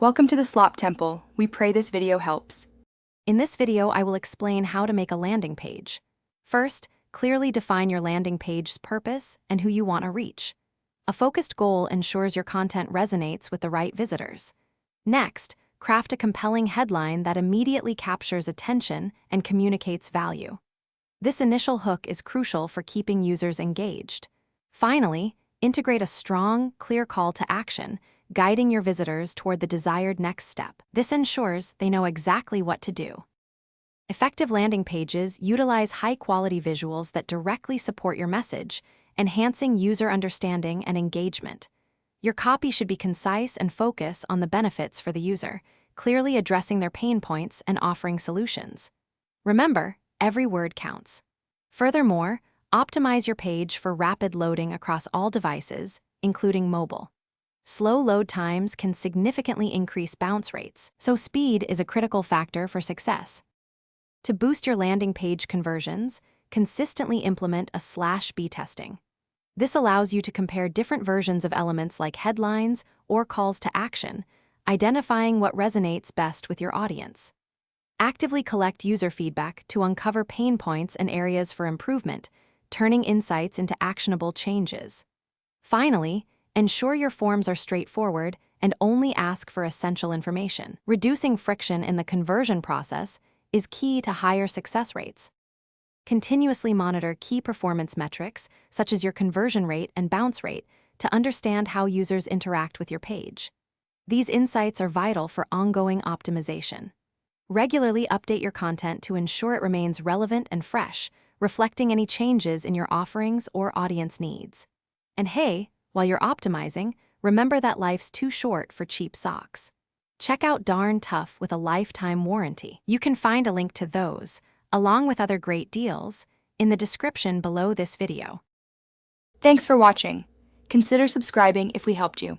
Welcome to the Slop Temple. We pray this video helps. In this video, I will explain how to make a landing page. First, clearly define your landing page's purpose and who you want to reach. A focused goal ensures your content resonates with the right visitors. Next, craft a compelling headline that immediately captures attention and communicates value. This initial hook is crucial for keeping users engaged. Finally, integrate a strong, clear call to action, guiding your visitors toward the desired next step. This ensures they know exactly what to do. Effective landing pages utilize high-quality visuals that directly support your message, enhancing user understanding and engagement. Your copy should be concise and focus on the benefits for the user, clearly addressing their pain points and offering solutions. Remember, every word counts. Furthermore, optimize your page for rapid loading across all devices, including mobile. Slow load times can significantly increase bounce rates, so speed is a critical factor for success. To boost your landing page conversions, consistently implement a /B testing. This allows you to compare different versions of elements like headlines or calls to action, identifying what resonates best with your audience. Actively collect user feedback to uncover pain points and areas for improvement, turning insights into actionable changes. Finally, ensure your forms are straightforward and only ask for essential information. Reducing friction in the conversion process is key to higher success rates. Continuously monitor key performance metrics, such as your conversion rate and bounce rate, to understand how users interact with your page. These insights are vital for ongoing optimization. Regularly update your content to ensure it remains relevant and fresh, reflecting any changes in your offerings or audience needs. And hey, while you're optimizing, remember that life's too short for cheap socks. Check out Darn Tough with a lifetime warranty. You can find a link to those, along with other great deals, in the description below this video. Thanks for watching. Consider subscribing if we helped you.